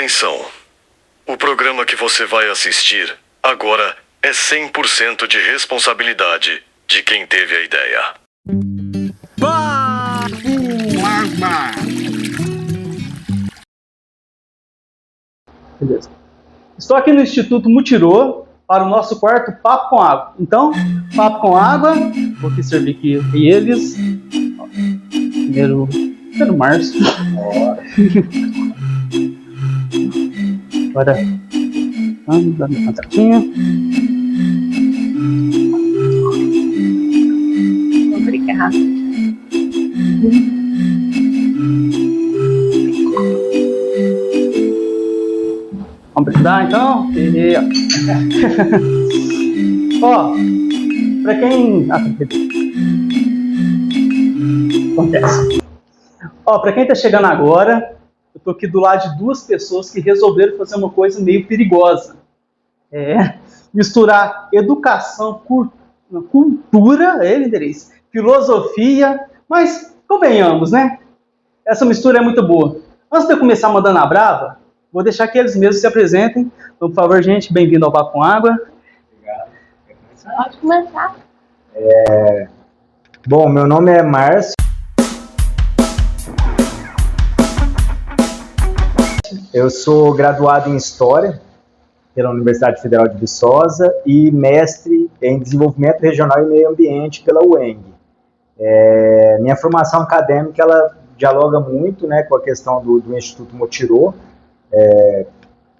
Atenção! O programa que você vai assistir agora é 100% de responsabilidade de quem teve a ideia. Beleza. Estou aqui no Instituto Mutirô para o nosso quarto Papo com Água. Então, Papo com Água, vou aqui servir aqui eles. Primeiro Márcio. Agora, vamos dar uma cansadinha. Obrigada. Vamos brindar então? Ó, pra quem... acontece. Ó, pra quem tá chegando agora, eu tô aqui do lado de duas pessoas que resolveram fazer uma coisa meio perigosa. Misturar educação, cultura, filosofia, mas convenhamos, né? Essa mistura é muito boa. Antes de eu começar mandando a brava, vou deixar que eles mesmos se apresentem. Então, por favor, gente, bem-vindo ao Papo com Água. Obrigado. Pode começar. Bom, meu nome é Márcio. Eu sou graduado em História pela Universidade Federal de Viçosa e mestre em Desenvolvimento Regional e Meio Ambiente pela UENG. Minha formação acadêmica, ela dialoga muito, né, com a questão do Instituto Mutirô,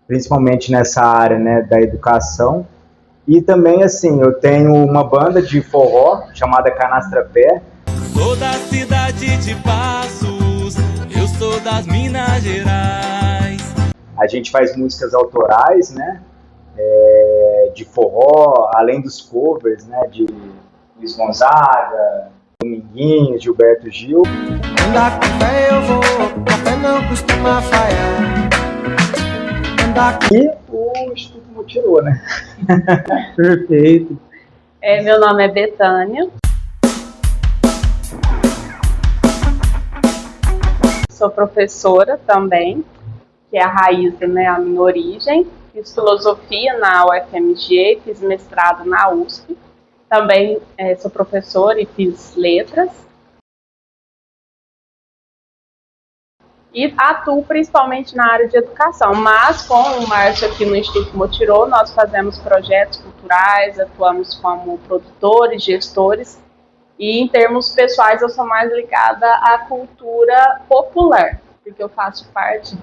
principalmente nessa área, né, da educação. E também, assim, eu tenho uma banda de forró chamada Canastra Pé. Sou da cidade de Passos, eu sou das Minas Gerais. A gente faz músicas autorais, né, de forró, além dos covers, né, de Luiz Gonzaga, Dominguinhos, Gilberto Gil. Andar com fé eu vou, a fé não costuma falhar. E o Instituto Mutirô, né? Perfeito. Meu nome é Betânia. Sou professora também, que é a raiz, né, a minha origem. Fiz filosofia na UFMG, fiz mestrado na USP. Também sou professora e fiz letras. E atuo principalmente na área de educação, mas com o Márcio aqui no Instituto Mutirô, nós fazemos projetos culturais, atuamos como produtores, gestores, e em termos pessoais eu sou mais ligada à cultura popular, porque eu faço parte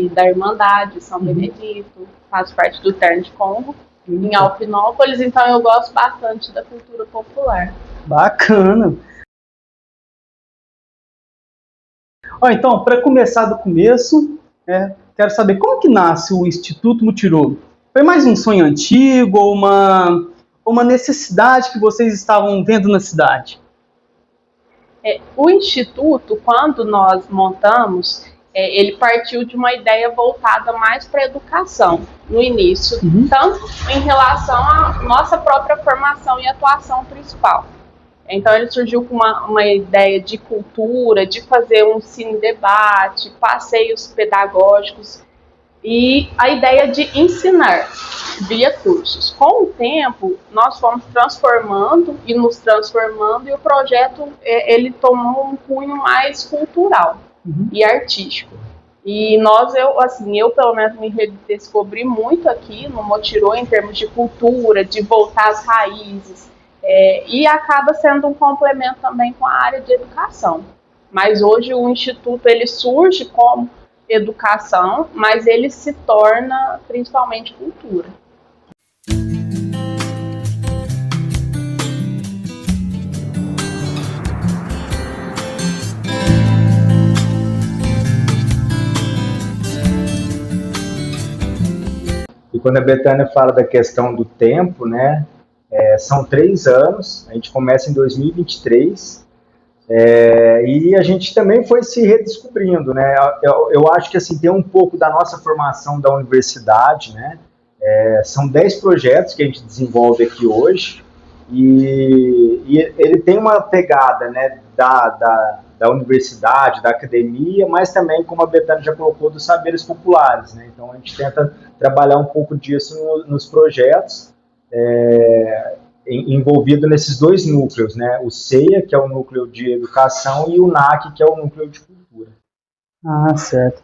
da Irmandade São Benedito, faço parte do Terno de Congo, em Alpinópolis, então eu gosto bastante da cultura popular. Bacana. Então, para começar do começo, quero saber como que nasce o Instituto Mutirô. Foi mais um sonho antigo ou uma necessidade que vocês estavam vendo na cidade? O Instituto, quando nós montamos, ele partiu de uma ideia voltada mais para a educação, no início, tanto em relação à nossa própria formação e atuação principal. Então ele surgiu com uma ideia de cultura, de fazer um cine-debate, passeios pedagógicos e a ideia de ensinar via cursos. Com o tempo, nós fomos transformando e nos transformando e o projeto ele tomou um cunho mais cultural e artístico. E eu pelo menos me redescobri muito aqui no Mutirô em termos de cultura, de voltar às raízes. E acaba sendo um complemento também com a área de educação. Mas hoje o Instituto ele surge como educação, mas ele se torna principalmente cultura. E quando a Betânia fala da questão do tempo, né, são 3 anos, a gente começa em 2023, e a gente também foi se redescobrindo, né? Eu acho que assim, tem um pouco da nossa formação da universidade, né? São 10 projetos que a gente desenvolve aqui hoje, e ele tem uma pegada, né, da da universidade, da academia, mas também, como a Bethânia já colocou, dos saberes populares, né? Então a gente tenta trabalhar um pouco disso nos projetos, envolvido nesses dois núcleos, né? O CEIA, que é o núcleo de educação, e o NAC, que é o núcleo de cultura. Ah, certo.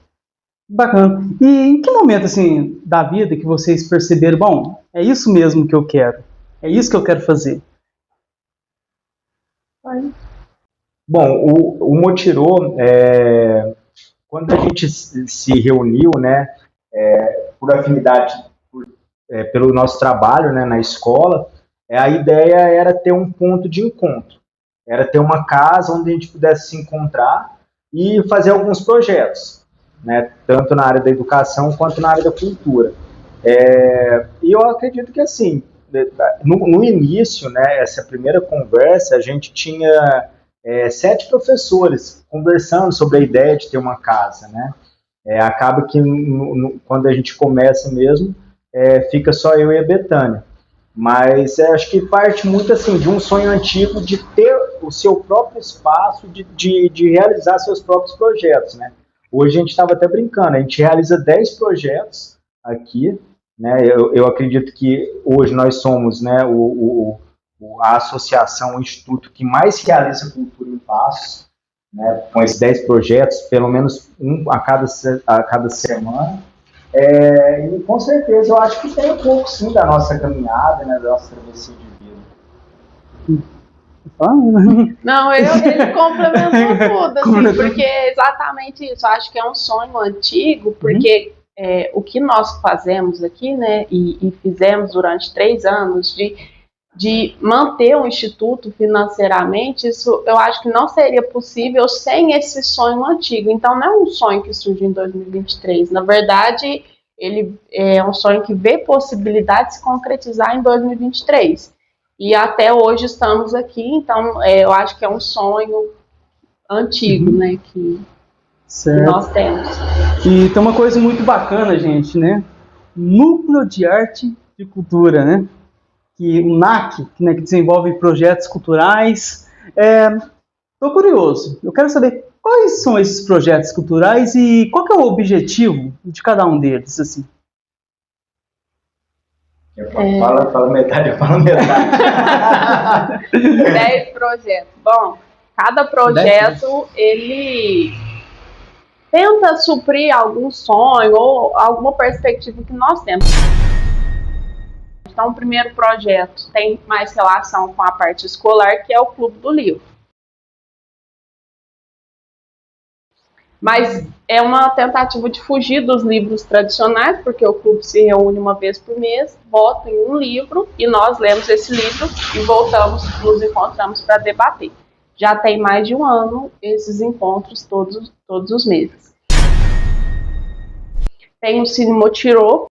Bacana. E em que momento, assim, da vida que vocês perceberam, bom, é isso mesmo que eu quero, é isso que eu quero fazer? Bom, o Motirô, quando a gente se reuniu, né, por afinidade, pelo nosso trabalho, né, na escola, a ideia era ter um ponto de encontro, era ter uma casa onde a gente pudesse se encontrar e fazer alguns projetos, né, tanto na área da educação quanto na área da cultura. E eu acredito que, assim, no início, né, essa primeira conversa, a gente tinha 7 professores conversando sobre a ideia de ter uma casa, né? Acaba que quando a gente começa mesmo, fica só eu e a Bethânia. Mas acho que parte muito assim de um sonho antigo de ter o seu próprio espaço, de realizar seus próprios projetos, né? Hoje a gente estava até brincando, a gente realiza 10 projetos aqui, né? Eu acredito que hoje nós somos, né, a associação, o instituto que mais realiza cultura em Passos, né, com esses 10 projetos, pelo menos um a cada semana. E com certeza eu acho que tem um pouco sim da nossa caminhada, né, da nossa travessia de vida. Não, ele complementou tudo, assim, porque é exatamente isso. Eu acho que é um sonho antigo, porque o que nós fazemos aqui, né, e fizemos durante 3 anos de manter o Instituto financeiramente, isso eu acho que não seria possível sem esse sonho antigo. Então, não é um sonho que surgiu em 2023. Na verdade, ele é um sonho que vê possibilidade de se concretizar em 2023. E até hoje estamos aqui, então eu acho que é um sonho antigo, né, que nós temos. E tem uma coisa muito bacana, gente, né? Núcleo de Arte e Cultura, né? Que o NAC, né, que desenvolve projetos culturais. Estou curioso, eu quero saber quais são esses projetos culturais e qual que é o objetivo de cada um deles, assim. Fala metade, eu falo metade. 10 projetos. Bom, cada projeto, ele tenta suprir algum sonho ou alguma perspectiva que nós temos. Então, o primeiro projeto tem mais relação com a parte escolar, que é o Clube do Livro. Mas é uma tentativa de fugir dos livros tradicionais, porque o clube se reúne uma vez por mês, vota em um livro e nós lemos esse livro e nos encontramos para debater. Já tem mais de 1 ano esses encontros todos os meses. Tem o Cine Motirô,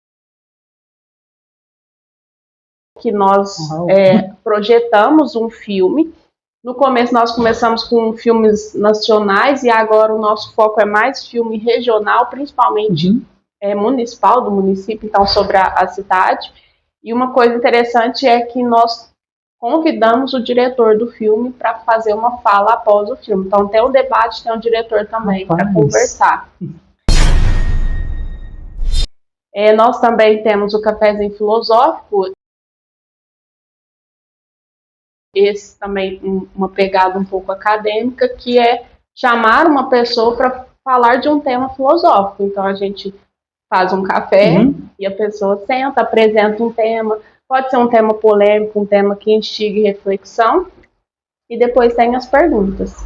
que nós projetamos um filme. No começo nós começamos com filmes nacionais e agora o nosso foco é mais filme regional, principalmente municipal, do município, então sobre a cidade. E uma coisa interessante é que nós convidamos o diretor do filme para fazer uma fala após o filme. Então tem um debate, tem um diretor também para conversar. Nós também temos o Cafézinho Filosófico. Esse também uma pegada um pouco acadêmica, que é chamar uma pessoa para falar de um tema filosófico. Então a gente faz um café e a pessoa senta, apresenta um tema, pode ser um tema polêmico, um tema que instigue reflexão, e depois tem as perguntas.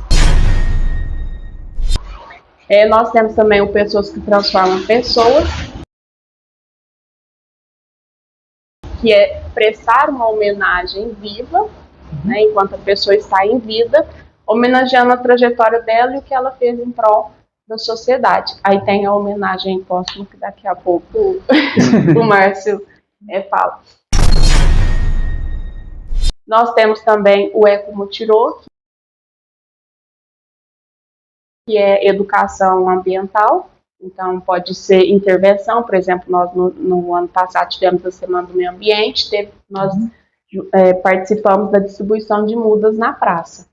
Nós temos também o Pessoas que Transformam Pessoas, que é prestar uma homenagem viva, né, enquanto a pessoa está em vida, homenageando a trajetória dela e o que ela fez em prol da sociedade. Aí tem a homenagem póstuma, que daqui a pouco o Márcio fala. Nós temos também o Eco Motirô, que é educação ambiental. Então, pode ser intervenção. Por exemplo, nós no ano passado tivemos a Semana do Meio Ambiente, nós participamos da distribuição de mudas na praça.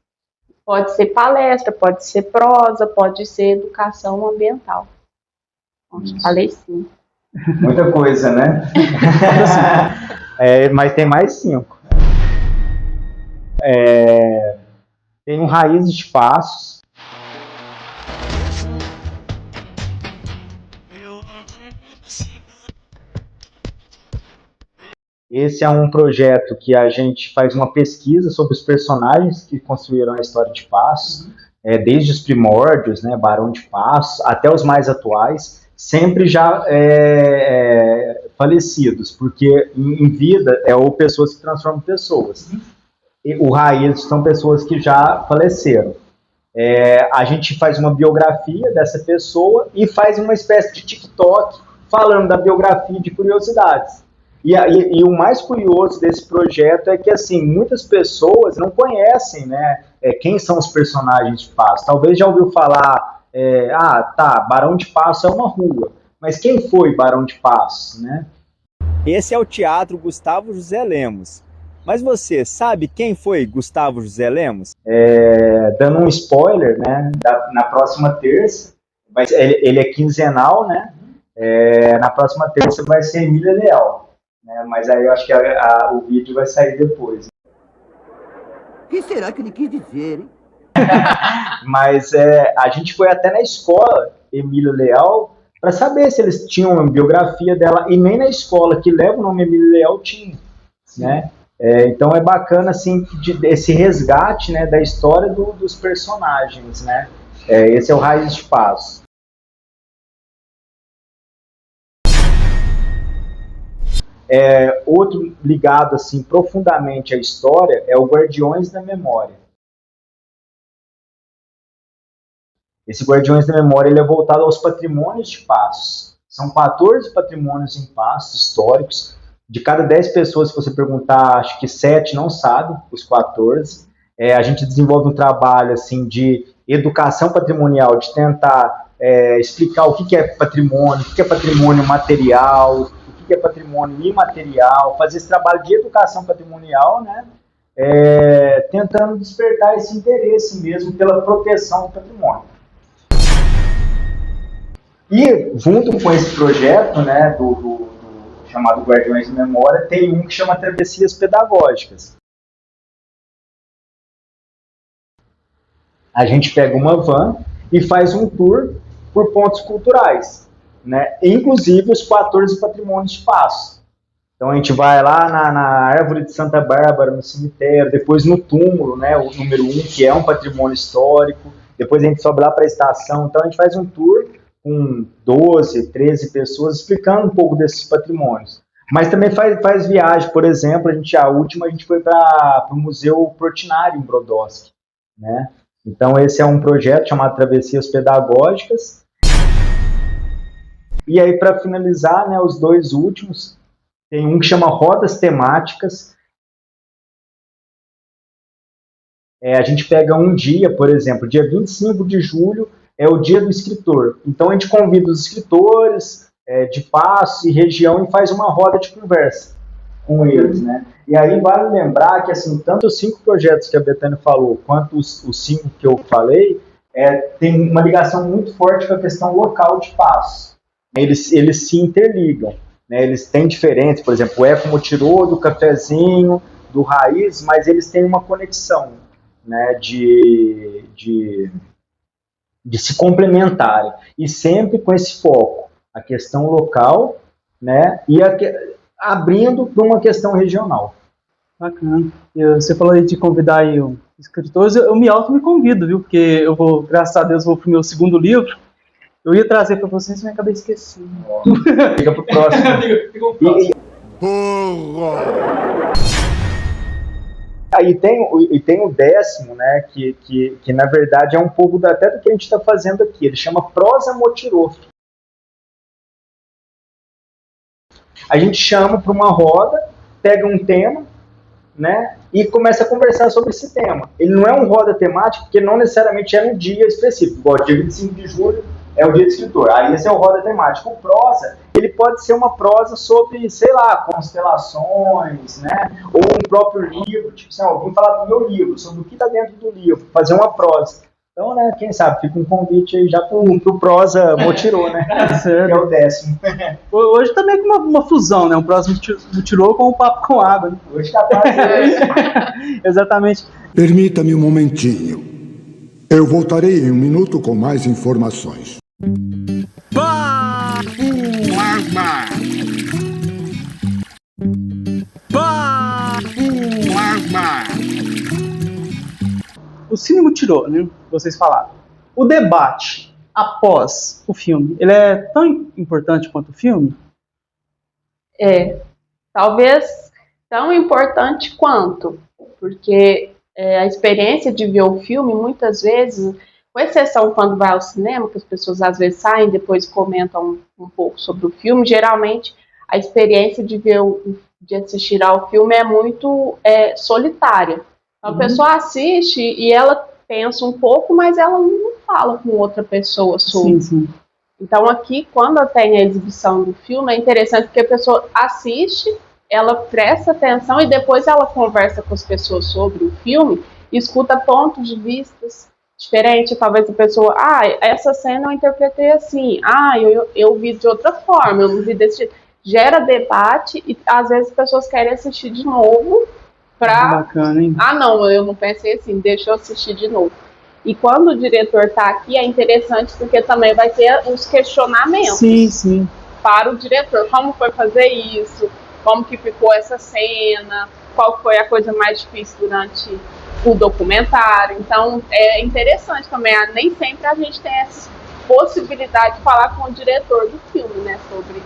Pode ser palestra, pode ser prosa, pode ser educação ambiental. Acho que falei sim. Muita coisa, né? Mas tem mais 5. Tem um Raízes de Passos. Esse é um projeto que a gente faz uma pesquisa sobre os personagens que construíram a história de Passos, desde os primórdios, né, Barão de Passos, até os mais atuais, sempre já falecidos, porque em vida ou pessoas que transformam pessoas. E o Raízes são pessoas que já faleceram. A gente faz uma biografia dessa pessoa e faz uma espécie de TikTok falando da biografia de curiosidades. E o mais curioso desse projeto é que, assim, muitas pessoas não conhecem, né, quem são os personagens de Passos. Talvez já ouviu falar, Barão de Passos é uma rua, mas quem foi Barão de Passos, né? Esse é o Teatro Gustavo José Lemos. Mas você sabe quem foi Gustavo José Lemos? Dando um spoiler, né, na próxima terça, ele é quinzenal, né? Na próxima terça vai ser Emília Leal. Mas aí eu acho que o vídeo vai sair depois. O que será que ele quis dizer, hein? Mas a gente foi até na escola Emília Leal para saber se eles tinham uma biografia dela, e nem na escola que leva o nome Emília Leal tinha, né? Então é bacana, assim, esse resgate, né, da história dos personagens, né? Esse é o Raízes de Passos. Outro ligado, assim, profundamente à história é o Guardiões da Memória. Esse Guardiões da Memória ele é voltado aos patrimônios de Passos. São 14 patrimônios em Passos históricos. De cada 10 pessoas, se você perguntar, acho que 7 não sabem os 14. A gente desenvolve um trabalho, assim, de educação patrimonial, de tentar explicar o que é patrimônio, o que é patrimônio material, o que é patrimônio imaterial, fazer esse trabalho de educação patrimonial, né? Tentando despertar esse interesse mesmo pela proteção do patrimônio. E junto com esse projeto, né, do chamado Guardiões de Memória, tem um que chama Travessias Pedagógicas. A gente pega uma van e faz um tour por pontos culturais, né? Inclusive os 14 patrimônios de Passos. Então a gente vai lá na Árvore de Santa Bárbara, no cemitério, depois no túmulo, né, o número 1, que é um patrimônio histórico, depois a gente sobe lá para a estação. Então a gente faz um tour com 12, 13 pessoas explicando um pouco desses patrimônios. Mas também faz viagem, por exemplo, a última a gente foi para o Museu Portinari em Brodowski, né? Então esse é um projeto chamado Travessias Pedagógicas. E aí, para finalizar, né, os 2 últimos, tem um que chama Rodas Temáticas. A gente pega um dia, por exemplo, dia 25 de julho é o dia do escritor. Então a gente convida os escritores de Passos e região e faz uma roda de conversa com eles, né? E aí vale lembrar que, assim, tanto os 5 projetos que a Betânia falou, quanto os 5 que eu falei, tem uma ligação muito forte com a questão local de Passos. Eles se interligam, né? Eles têm diferentes, por exemplo, o Eco Motirô, do Cafezinho, do Raiz, mas eles têm uma conexão, né, de se complementarem, e sempre com esse foco, a questão local, né, e abrindo para uma questão regional. Bacana. Você falou aí de convidar aí escritores, eu me convido, viu? Porque eu vou, graças a Deus, vou pro meu 2º livro. Eu ia trazer para vocês, mas acabei esquecendo. Fica pro próximo. Aí tem o 10º, né, que na verdade é um pouco até do que a gente está fazendo aqui. Ele chama Prosa Motirô. A gente chama para uma roda, pega um tema, né, e começa a conversar sobre esse tema. Ele não é um roda temático, porque não necessariamente é um dia específico. Igual dia 25 de julho É o dia do escritor. Aí esse é o roda temático. O prosa, ele pode ser uma prosa sobre, sei lá, constelações, né? Ou um próprio livro, tipo assim, alguém falar do meu livro, sobre o que está dentro do livro, fazer uma prosa. Então, né, quem sabe, fica um convite aí já pro prosa Motirô, né? Que é o 10º. Hoje também é uma fusão, né? Um prosa Motirô com o papo com água, né? Hoje tá quase Exatamente. Permita-me um momentinho. Eu voltarei em um minuto com mais informações. O Cine Motirô, né? Vocês falaram. O debate após o filme, ele é tão importante quanto o filme? Talvez tão importante quanto, porque a experiência de ver o filme, muitas vezes, com exceção quando vai ao cinema, que as pessoas às vezes saem e depois comentam um pouco sobre o filme, geralmente a experiência de assistir ao filme é muito solitária. Então, a pessoa assiste e ela pensa um pouco, mas ela não fala com outra pessoa sobre. Sim. Então, aqui, quando tem a exibição do filme, é interessante porque a pessoa assiste, ela presta atenção e depois ela conversa com as pessoas sobre o filme, escuta pontos de vista diferentes. Talvez a pessoa, essa cena eu interpretei assim, eu vi de outra forma, eu não vi desse jeito. Gera debate e às vezes as pessoas querem assistir de novo Bacana, hein? não, eu não pensei assim, deixa eu assistir de novo. E quando o diretor está aqui, é interessante porque também vai ter os questionamentos Sim. para o diretor. Como foi fazer isso? Como que ficou essa cena? Qual foi a coisa mais difícil durante o documentário? Então, é interessante também. Nem sempre a gente tem essa possibilidade de falar com o diretor do filme, né? Sobre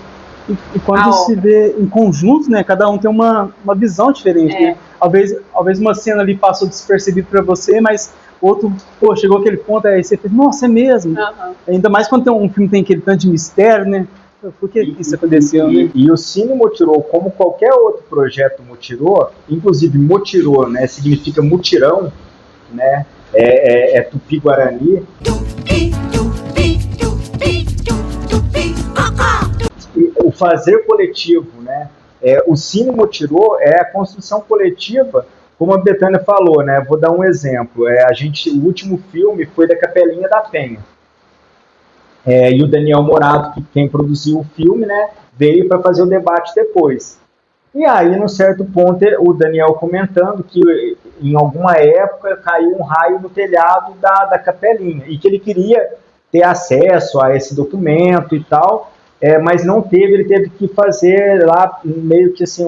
E quando se vê em conjunto, né? Cada um tem uma visão diferente, né? Talvez uma cena ali passou despercebido para você, mas outro, chegou aquele ponto, aí você fez, nossa, é mesmo. Uhum. Ainda mais quando um filme tem aquele tanto de mistério, né? Por que isso aconteceu, né? E o Cine Motirô, como qualquer outro projeto Motirô, inclusive Motirô, né, significa mutirão, né, é Tupi-Guarani. O fazer coletivo, né, o Cine Motirô é a construção coletiva, como a Betânia falou, né, vou dar um exemplo, o último filme foi da Capelinha da Penha. E o Daniel Morato, quem produziu o filme, né, veio para fazer o debate depois. E aí, num certo ponto, o Daniel comentando que em alguma época caiu um raio no telhado da Capelinha e que ele queria ter acesso a esse documento e tal, mas não teve, ele teve que fazer lá meio que assim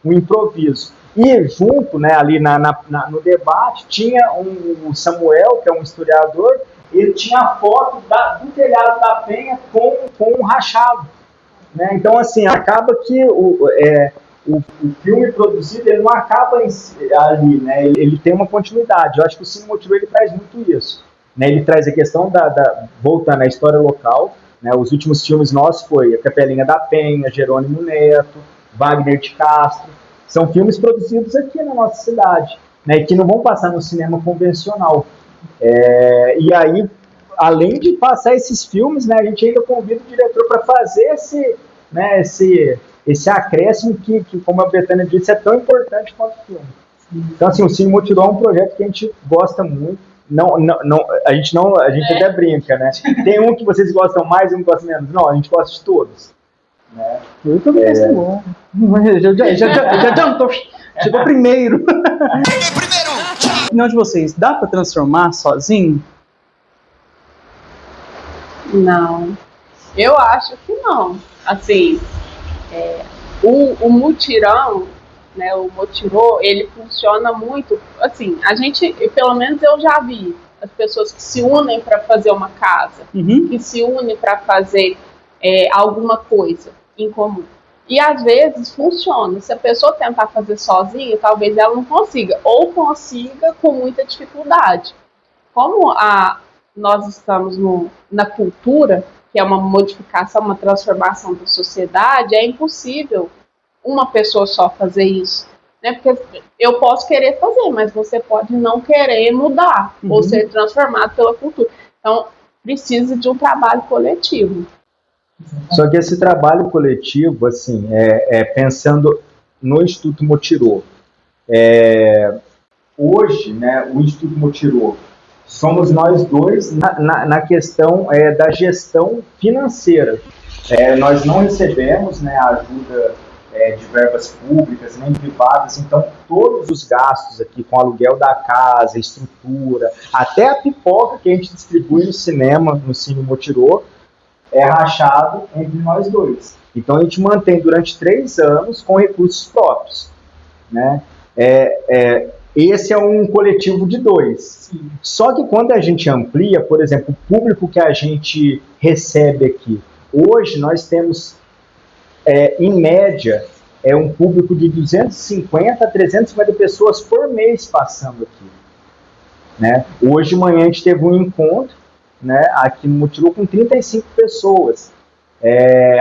um improviso. E junto, né, ali no debate, tinha o Samuel, que é um historiador, ele tinha a foto do telhado da Penha com um rachado. Né? Então, assim, acaba que o filme produzido, ele não acaba ali, né? Ele tem uma continuidade. Eu acho que o Cine Motirô, ele traz muito isso. Né? Ele traz a questão voltando à história local, né? Os últimos filmes nossos foi A Capelinha da Penha, Jerônimo Neto, Wagner de Castro. São filmes produzidos aqui na nossa cidade, né? Que não vão passar no cinema convencional. E aí, além de passar esses filmes, né, a gente ainda convida o diretor para fazer esse acréscimo que, como a Betânia disse, é tão importante quanto o filme. Então, assim, o Cine Motirô é um projeto que a gente gosta muito. A gente até brinca, né? Tem um que vocês gostam mais e um que gostam menos. Não, a gente gosta de todos. Né? Eu também gosto bom. Já adiantou. Chegou primeiro. A opinião de vocês, dá para transformar sozinho? Não, eu acho que não. Assim, o mutirão, né, o Motirô, ele funciona muito, assim, pelo menos eu já vi as pessoas que se unem para fazer uma casa, que se unem para fazer alguma coisa em comum. E às vezes funciona. Se a pessoa tentar fazer sozinha, talvez ela não consiga, ou consiga com muita dificuldade. Como nós estamos na cultura, que é uma modificação, uma transformação da sociedade, é impossível uma pessoa só fazer isso. Né? Porque eu posso querer fazer, mas você pode não querer mudar ou ser transformado pela cultura. Então, precisa de um trabalho coletivo. Só que esse trabalho coletivo, assim, pensando no Instituto Motirô, hoje, né, o Instituto Motirô, somos nós dois na questão da gestão financeira. Nós não recebemos, né, ajuda de verbas públicas nem privadas, então todos os gastos aqui com aluguel da casa, estrutura, até a pipoca que a gente distribui no cinema, no Cine Motirô, é rachado entre nós dois. Então a gente mantém durante 3 anos com recursos próprios, né? Esse é um coletivo de 2. Sim. Só que quando a gente amplia, por exemplo, o público que a gente recebe aqui, hoje nós temos, em média, um público de 250 a 350 pessoas por mês passando aqui, né? Hoje de manhã a gente teve um encontro, né, aqui no Motirô com 35 pessoas.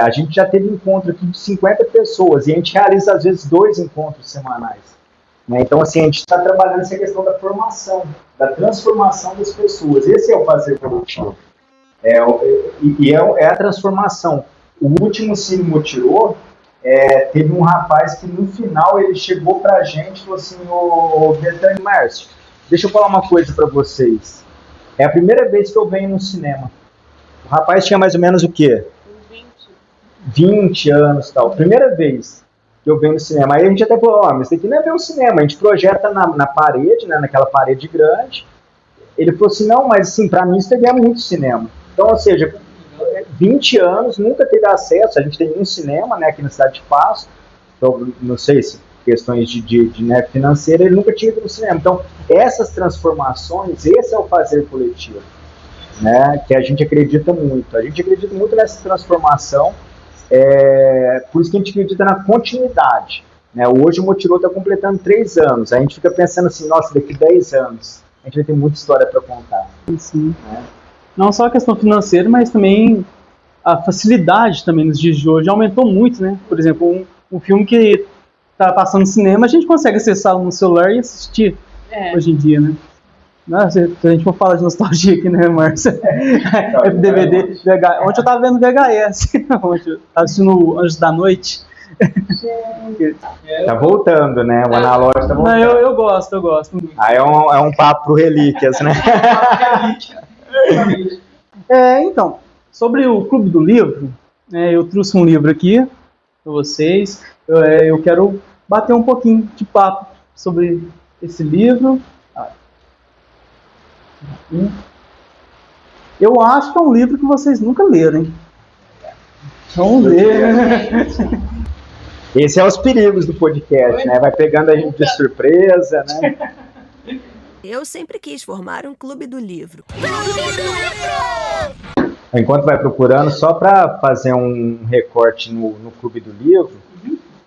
A gente já teve encontro aqui de 50 pessoas e a gente realiza às vezes 2 encontros semanais, né? Então assim, a gente está trabalhando essa questão da formação, da transformação das pessoas. Esse é o fazer coletivo. É a transformação. O último Cine Motirô, teve um rapaz que no final ele chegou pra gente e falou assim: ô Betânia e Márcio, deixa eu falar uma coisa para vocês. É a primeira vez que eu venho no cinema. O rapaz tinha mais ou menos o quê? 20 anos e tal. Primeira vez que eu venho no cinema. Aí a gente até falou, mas isso aqui não é ver o cinema. A gente projeta na parede, né, naquela parede grande. Ele falou assim, não, mas assim, pra mim isso é muito cinema. Então, ou seja, 20 anos, nunca teve acesso. A gente tem um cinema, né, aqui na cidade de Passo. Então, não sei se questões de né, financeira, ele nunca tinha ido no cinema. Então, essas transformações, esse é o fazer coletivo, né, que a gente acredita muito. A gente acredita muito nessa transformação, por isso que a gente acredita na continuidade, né? Hoje o Motirô está completando 3 anos, a gente fica pensando assim, nossa, daqui 10 anos, a gente vai ter muita história para contar. Sim. Né? Não só a questão financeira, mas também a facilidade também nos dias de hoje aumentou muito, né? Por exemplo, um filme que tá passando no cinema, a gente consegue acessar no celular e assistir hoje em dia, né? Se a gente for falar de nostalgia aqui, né, Márcia? DVD, VHS. Ontem eu tava vendo VHS. Ontem eu tava assistindo Anjos da Noite. Tá voltando, né? O analógico tá voltando. Não, eu gosto. Aí é um papo pro Relíquias, né? Então, sobre o Clube do Livro, eu trouxe um livro aqui para vocês. Eu quero bater um pouquinho de papo sobre esse livro. Eu acho que é um livro que vocês nunca leram, hein? Vamos ler. Esse é os perigos do podcast, né? Vai pegando a gente de surpresa, né? Eu sempre quis formar um clube do livro. Enquanto vai procurando, só para fazer um recorte no Clube do Livro,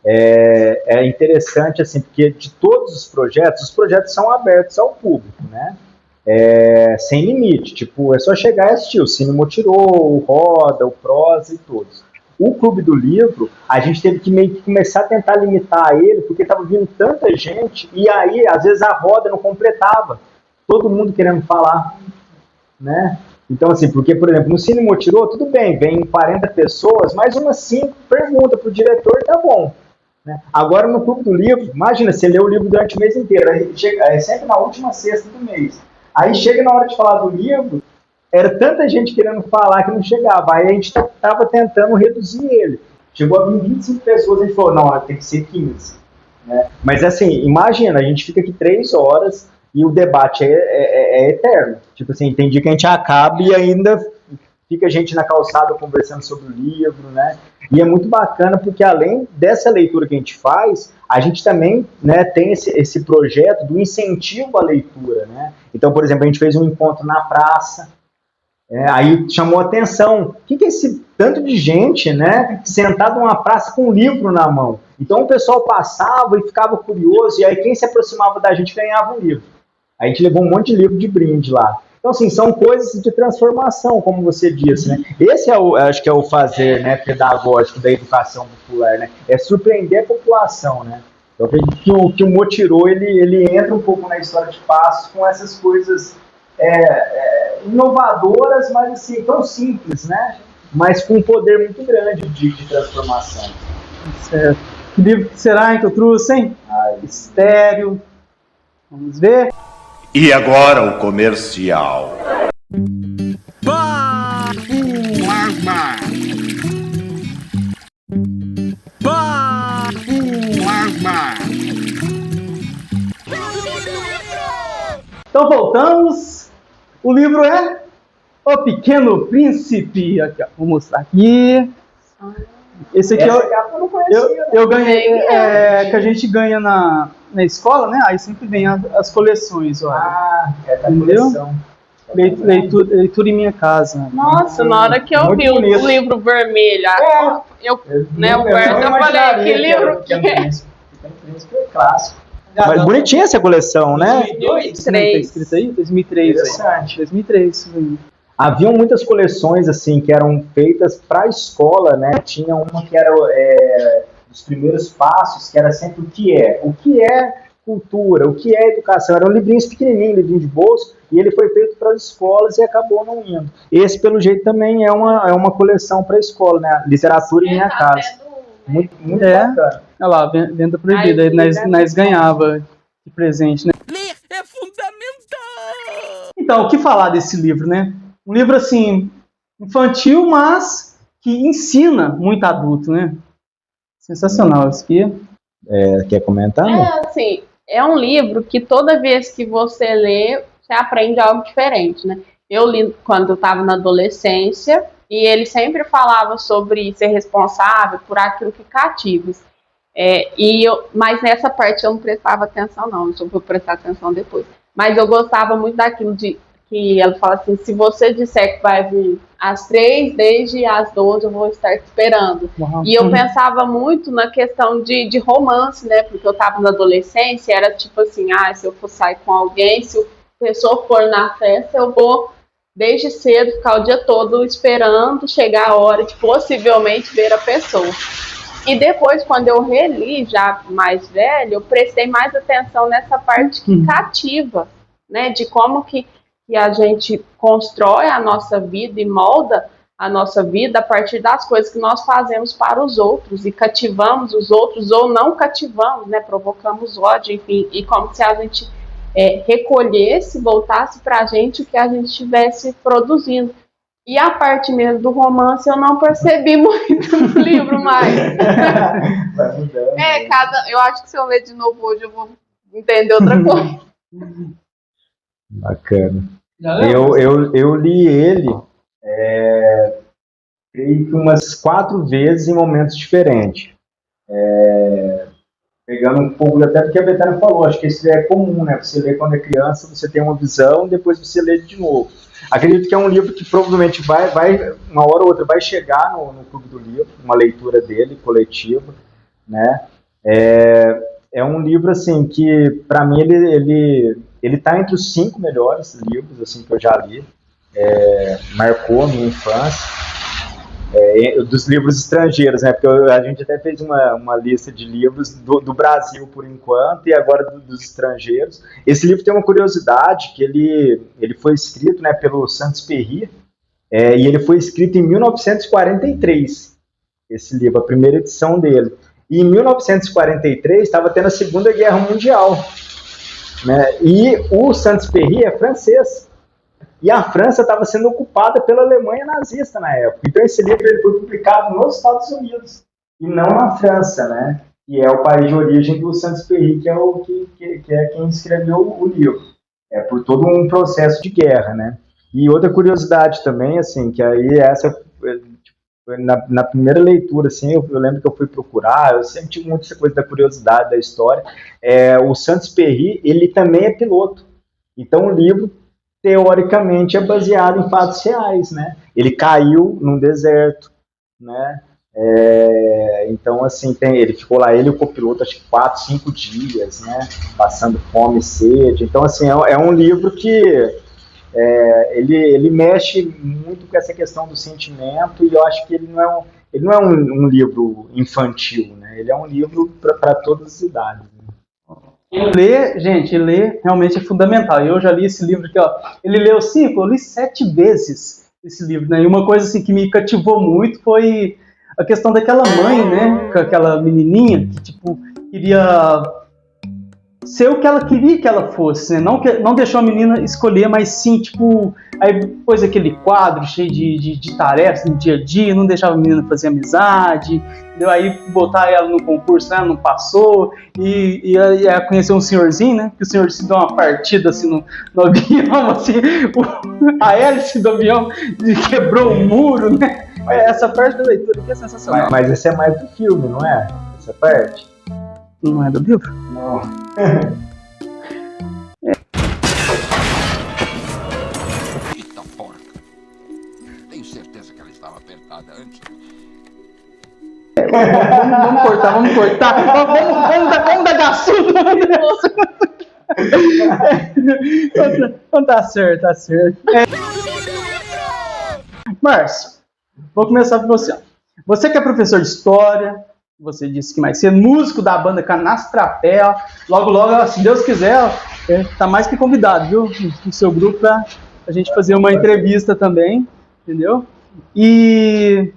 é interessante, assim, porque de todos os projetos são abertos ao público, né? Sem limite, tipo, é só chegar e assistir o Cine Motirô, o Roda, o Prosa e todos. O Clube do Livro, a gente teve que meio que começar a tentar limitar ele, porque estava vindo tanta gente, e aí, às vezes, a roda não completava. Todo mundo querendo falar, né? Então, assim, porque, por exemplo, no Cine Motirô, tudo bem, vem 40 pessoas, mais umas 5 pergunta pro diretor, tá bom. Né? Agora, no Clube do Livro, imagina, você lê o livro durante o mês inteiro, aí chega, sempre na última sexta do mês. Aí chega na hora de falar do livro, era tanta gente querendo falar que não chegava. Aí a gente estava tentando reduzir ele. Chegou a vir 25 pessoas, a gente falou, não, tem que ser 15. Né? Mas assim, imagina, a gente fica aqui 3 horas e o debate é eterno. Tipo assim, tem dia que a gente acaba e ainda fica a gente na calçada conversando sobre o livro, né? E é muito bacana porque além dessa leitura que a gente faz, a gente também, né, tem esse projeto do incentivo à leitura, né? Então, por exemplo, a gente fez um encontro na praça, aí chamou a atenção, o que é esse tanto de gente, né, sentado numa praça com um livro na mão? Então o pessoal passava e ficava curioso, e aí quem se aproximava da gente ganhava um livro. A gente levou um monte de livro de brinde lá. Então, assim, são coisas de transformação, como você disse, né? Esse acho que é o fazer, né, pedagógico da educação popular, né? É surpreender a população, né? Eu acredito que o Motirô, ele entra um pouco na história de Passos com essas coisas inovadoras, mas assim, tão simples, né? Mas com um poder muito grande de transformação. Certo. Que livro que será que eu trouxe, hein? Mistério. Vamos ver. E agora o comercial. Então voltamos. O livro é O Pequeno Príncipe. Aqui, ó. Vou mostrar aqui. Esse aqui eu ganhei, que a gente ganha na escola, né? Aí sempre vem as coleções, olha. É da coleção. Leitura em minha casa. Nossa, na hora que eu vi o livro vermelho, o verso, eu falei, que livro que é? É clássico. Mas bonitinha essa coleção, né? 2003. Tá escrito aí? 2003. Interessante. 2003. Haviam muitas coleções assim que eram feitas para a escola, né? Tinha uma que era os primeiros passos, que era sempre o que é cultura, o que é educação. Eram livrinhos pequenininhos, livrinho de bolso, e ele foi feito para as escolas e acabou não indo. Esse, pelo jeito, também é uma coleção para a escola, né? Literatura em minha casa. Muito bacana. Olha lá, venda proibida. Aí nós ganhava de presente, né? Ler é fundamental! Então, o que falar desse livro, né? Um livro, assim, infantil, mas que ensina muito adulto, né? Sensacional isso aqui. Quer comentar? Assim, é um livro que toda vez que você lê, você aprende algo diferente, né? Eu li quando eu estava na adolescência e ele sempre falava sobre ser responsável por aquilo que cativa. Mas nessa parte eu não prestava atenção, não. Eu vou prestar atenção depois. Mas eu gostava muito daquilo que ela fala assim, se você disser que vai vir às 3, desde às 12 eu vou estar te esperando. Uhum. E eu pensava muito na questão de romance, né? Porque eu estava na adolescência, era tipo assim, se eu for sair com alguém, se a pessoa for na festa, eu vou desde cedo ficar o dia todo esperando chegar a hora de possivelmente ver a pessoa. E depois, quando eu reli, já mais velho, eu prestei mais atenção nessa parte que cativa, né? De como que a gente constrói a nossa vida e molda a nossa vida a partir das coisas que nós fazemos para os outros e cativamos os outros ou não cativamos, né? Provocamos ódio, enfim, e como se a gente recolhesse, voltasse para a gente o que a gente estivesse produzindo. E a parte mesmo do romance eu não percebi muito no livro mais. Vai mudando. Eu acho que se eu ler de novo hoje eu vou entender outra coisa. Bacana. Eu li ele creio que umas 4 vezes em momentos diferentes. Pegando um pouco, até porque a Betânia falou, acho que isso é comum, né? Você lê quando é criança, você tem uma visão, depois você lê de novo. Acredito que é um livro que provavelmente vai uma hora ou outra, vai chegar no Clube do Livro, uma leitura dele, coletiva, né? É um livro, assim, que, para mim, ele tá entre os 5 melhores livros, assim, que eu já li. Marcou a minha infância. Dos livros estrangeiros, né? Porque a gente até fez uma lista de livros do Brasil, por enquanto, e agora dos estrangeiros. Esse livro tem uma curiosidade, que ele foi escrito, né, pelo Saint-Exupéry, e ele foi escrito em 1943, esse livro, a primeira edição dele. E em 1943 estava tendo a Segunda Guerra Mundial, né? E o Saint-Exupéry é francês. E a França estava sendo ocupada pela Alemanha nazista na época. Então esse livro ele foi publicado nos Estados Unidos, e não na França, né? Que é o país de origem do Saint-Exupéry, que é quem escreveu o livro. Por todo um processo de guerra, né? E outra curiosidade também, assim, que aí na primeira leitura, assim, eu lembro que eu fui procurar, eu sempre tive muito essa coisa da curiosidade da história. O Saint-Exupéry, ele também é piloto. Então o livro teoricamente é baseado em fatos reais, né? Ele caiu num deserto, né? Então, assim, ele ficou lá, ele e o copiloto, acho que 4, 5 dias, né? Passando fome e sede. Então, assim, é um livro que ele mexe muito com essa questão do sentimento, e eu acho que ele não é um livro infantil, né? Ele é um livro para todas as idades. Né? Ler, gente, ler realmente é fundamental. Eu já li esse livro aqui, ó. Ele leu 5, eu li 7 vezes esse livro, né? E uma coisa assim que me cativou muito foi a questão daquela mãe, né? Com aquela menininha que, tipo, queria ser o que ela queria que ela fosse, né? Não deixou a menina escolher, mas sim, tipo, aí pôs aquele quadro cheio de tarefas no dia a dia, não deixava a menina fazer amizade, entendeu? Aí botar ela no concurso, ela não passou, e aí conheceu um senhorzinho, né? Que o senhor se deu uma partida assim no avião, assim, a hélice do avião quebrou o muro, né? Essa parte da leitura aqui é sensacional. Mas esse é mais do filme, não é? Essa parte? Não é do livro? Não. Eita porca. Tenho certeza que ela estava apertada antes. Vamos cortar. Vamos dar gaçudo. Então tá certo. Márcio, vou começar por você. Você que é professor de história, você disse que mais cedo, músico da banda Canastrapé, logo, se Deus quiser, tá mais que convidado, viu, no seu grupo pra gente fazer uma entrevista também, entendeu? E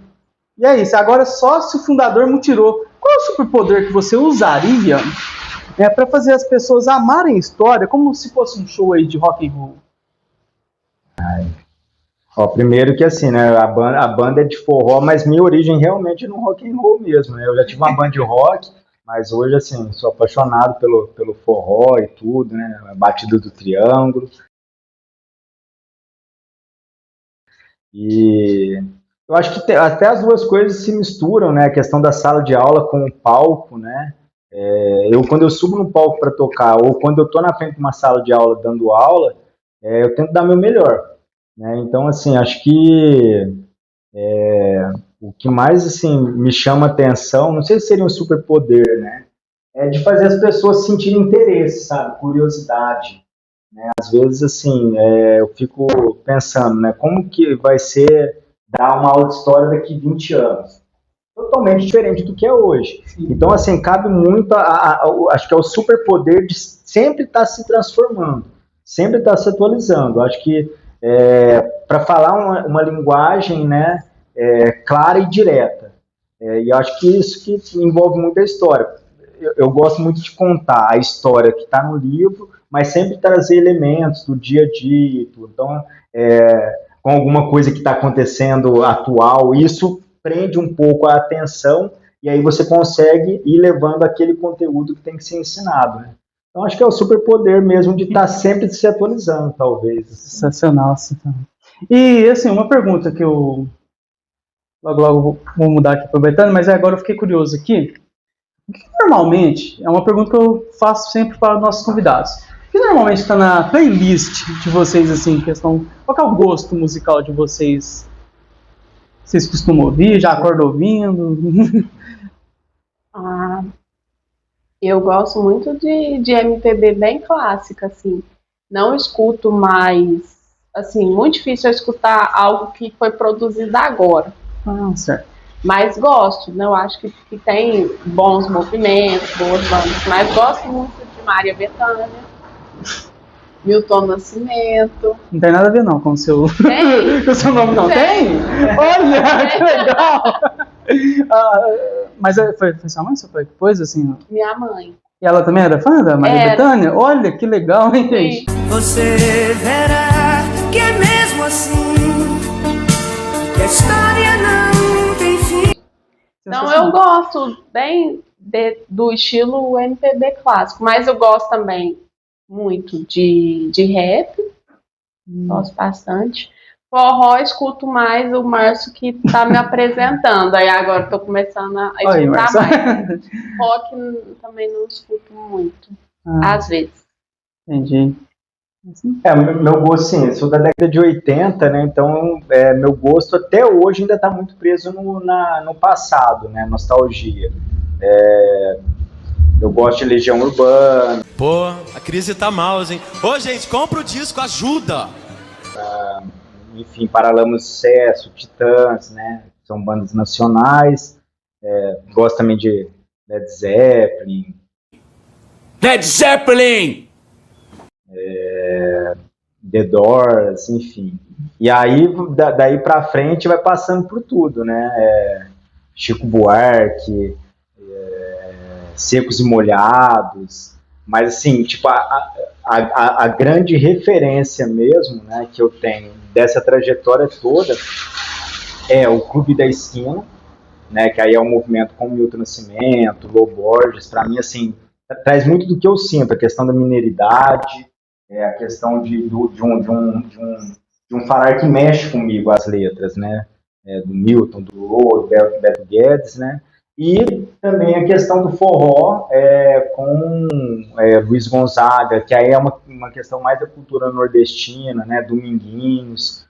é isso, agora só se o fundador mutirou. Qual é o superpoder que você usaria para fazer as pessoas amarem a história como se fosse um show aí de rock and roll? Ó, primeiro que assim, né, a banda é de forró, mas minha origem realmente é no rock and roll mesmo, né? Eu já tive uma banda de rock, mas hoje, assim, sou apaixonado pelo forró e tudo, né? A batida do triângulo. E eu acho que até as duas coisas se misturam, né? A questão da sala de aula com o palco, né? Quando eu subo no palco para tocar, ou quando eu tô na frente de uma sala de aula dando aula, eu tento dar meu melhor. Né? Então, assim, acho que o que mais assim, me chama atenção, não sei se seria um superpoder, né? É de fazer as pessoas sentirem interesse, sabe? Curiosidade. Né? Às vezes, assim, eu fico pensando, né? Como que vai ser dar uma aula de história daqui 20 anos? Totalmente diferente do que é hoje. Então, assim, cabe muito, acho que é o superpoder de sempre estar se transformando, sempre estar se atualizando. Acho que para falar uma linguagem, né, clara e direta. E acho que isso que envolve muito a história. Eu gosto muito de contar a história que está no livro, mas sempre trazer elementos do dia a dia. Então, com alguma coisa que está acontecendo atual, isso prende um pouco a atenção e aí você consegue ir levando aquele conteúdo que tem que ser ensinado, né? Então, acho que é o superpoder mesmo de estar sempre se atualizando, talvez. Sensacional. E, assim, uma pergunta que eu logo vou mudar aqui aproveitando, mas agora eu fiquei curioso aqui. O que normalmente, é uma pergunta que eu faço sempre para os nossos convidados, o que normalmente está na playlist de vocês, assim, questão, qual que é o gosto musical de vocês? Vocês costumam ouvir? Já acordam ouvindo? Eu gosto muito de MPB bem clássica, assim. Não escuto mais, assim, muito difícil eu escutar algo que foi produzido agora. Certo. Mas gosto, né? Eu acho que tem bons movimentos, boas bandas. Mas gosto muito de Maria Bethânia, Milton Nascimento. Não tem nada a ver não com o seu, com o seu nome, não. Tem? Olha, que legal! Mas foi sua mãe? Foi depois, assim? Minha mãe. E ela também era fã da Maria Bethânia? Olha, que legal, hein, gente? Você verá que é mesmo assim, que a história não tem fim. Então eu gosto bem do estilo MPB clássico, mas eu gosto também muito de rap, gosto bastante. Forró, escuto mais o Márcio que tá me apresentando, aí agora tô começando a escutar mais. Rock também não escuto muito, às vezes. Entendi. Meu gosto, sim, eu sou da década de 80, né, então meu gosto até hoje ainda está muito preso no passado, né, nostalgia. Eu gosto de Legião Urbana. Pô, a crise tá mal, hein? Ô, gente, compra o disco, ajuda! Enfim, Paralamas de Sucesso, Titãs, né, são bandas nacionais. Gosto também de Led Zeppelin. Led Zeppelin! The Doors, enfim. E aí, daí pra frente, vai passando por tudo, né? Chico Buarque, Secos e Molhados, mas assim, tipo, a grande referência mesmo, né, que eu tenho dessa trajetória toda é o Clube da Esquina, né, que aí é um movimento com Milton Nascimento, Lô Borges, para mim, assim, traz muito do que eu sinto, a questão da mineiridade, a questão de um falar que mexe comigo as letras, né, do Milton, do Lô, do Beto Guedes, né, e também a questão do forró com Luiz Gonzaga, que aí é uma questão mais da cultura nordestina, né, Dominguinhos,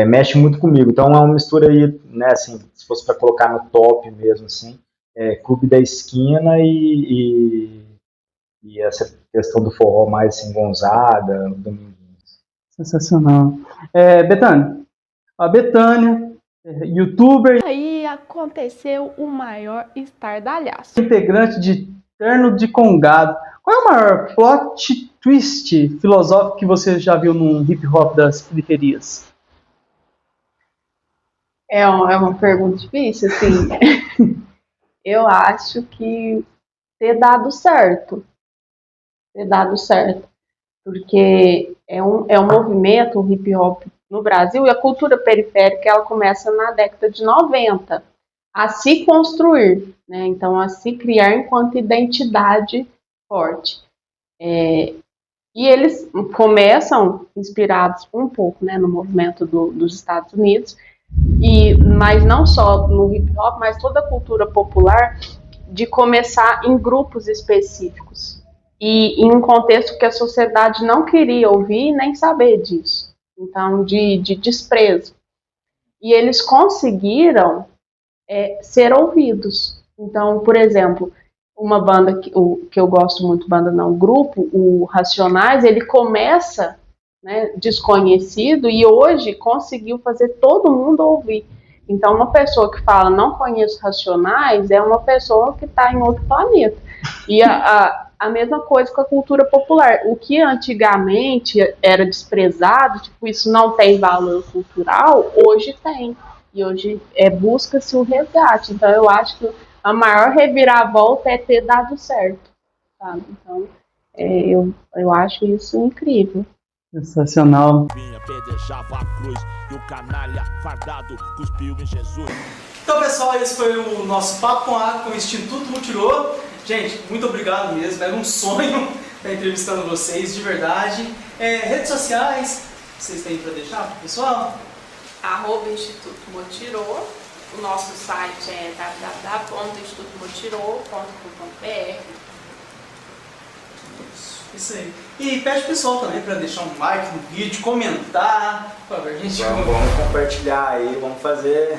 mexe muito comigo. Então é uma mistura aí, né, assim, se fosse para colocar no top mesmo, assim, Clube da Esquina e essa questão do forró mais assim, Gonzaga, Dominguinhos. Sensacional. Betânia, a Betânia, youtuber. Aí aconteceu o maior estardalhaço. Integrante de Terno de Congado. Qual é o maior plot twist filosófico que você já viu no hip hop das periferias? É uma pergunta difícil, assim. Eu acho que ter dado certo. Porque é um movimento, o hip hop no Brasil, e a cultura periférica, ela começa na década de 90 a se construir, né? Então a se criar enquanto identidade forte. E eles começam inspirados um pouco, né, no movimento dos Estados Unidos, mas não só no hip hop, mas toda a cultura popular, de começar em grupos específicos e em um contexto que a sociedade não queria ouvir nem saber disso. Então, de desprezo. E eles conseguiram ser ouvidos. Então, por exemplo, uma banda que eu gosto muito, grupo, o Racionais, ele começa, né, desconhecido e hoje conseguiu fazer todo mundo ouvir. Então, uma pessoa que fala, não conheço Racionais, é uma pessoa que está em outro planeta. E a mesma coisa com a cultura popular. O que antigamente era desprezado, tipo, isso não tem valor cultural, hoje tem. E hoje busca-se o resgate. Então, eu acho que a maior reviravolta é ter dado certo. Sabe? Então, eu acho isso incrível. Sensacional. Então, pessoal, esse foi o nosso Papo com Água com o Instituto Mutirô. Gente, muito obrigado mesmo. Era um sonho estar entrevistando vocês, de verdade. Redes sociais, vocês têm para deixar para o pessoal? @Instituto Mutirô. O nosso site é www.institutomutirô.com.br. Isso aí. E pede pro pessoal também para deixar um like no vídeo, comentar. Por favor, gente. Vamos compartilhar aí, vamos fazer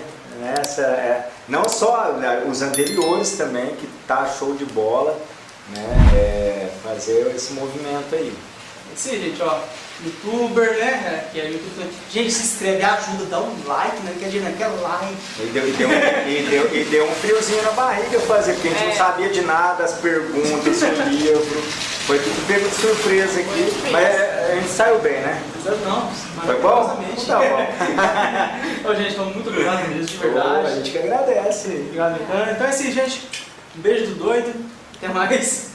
não só os anteriores também, que tá show de bola, né? Fazer esse movimento aí. Isso aí, gente, ó. Youtuber, né? Que é YouTube. Gente, se inscreve, ajuda, dá um like, né? Que a gente não quer like. E deu um friozinho na barriga fazer, porque a gente não sabia de nada, as perguntas, o livro. Foi tudo pego de surpresa aqui. Mas a gente saiu bem, né? Não, foi bom? Tá bom. Ô, gente, muito obrigado mesmo, de verdade. A gente que agradece. Obrigado, então é isso aí, gente. Um beijo do doido. Até mais.